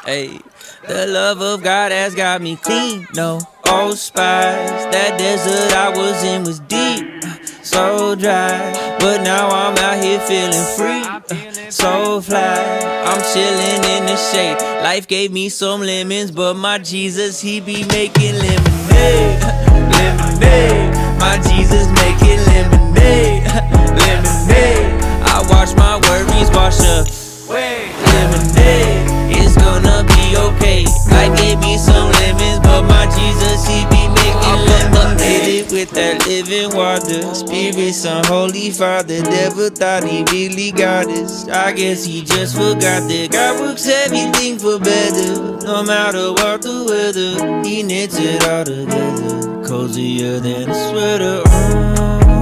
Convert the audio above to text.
Hey, the love of God has got me clean, no old spies. That desert I was in was deep, so dry. But now I'm out here feeling free, so fly. I'm chilling in the shade. Life gave me some lemons, but my Jesus, he be making lemonade, lemonade. My Jesus making lemonade, lemonade. I watch my worries wash away, lemonade. It's gonna be okay. I gave me some lemons, but my Jesus, he be making lemonade with that living water. Spirit, Son, Holy Father, never thought he really got us. I guess he just forgot that God works everything for better. No matter what the weather, he knits it all together, cozier than a sweater.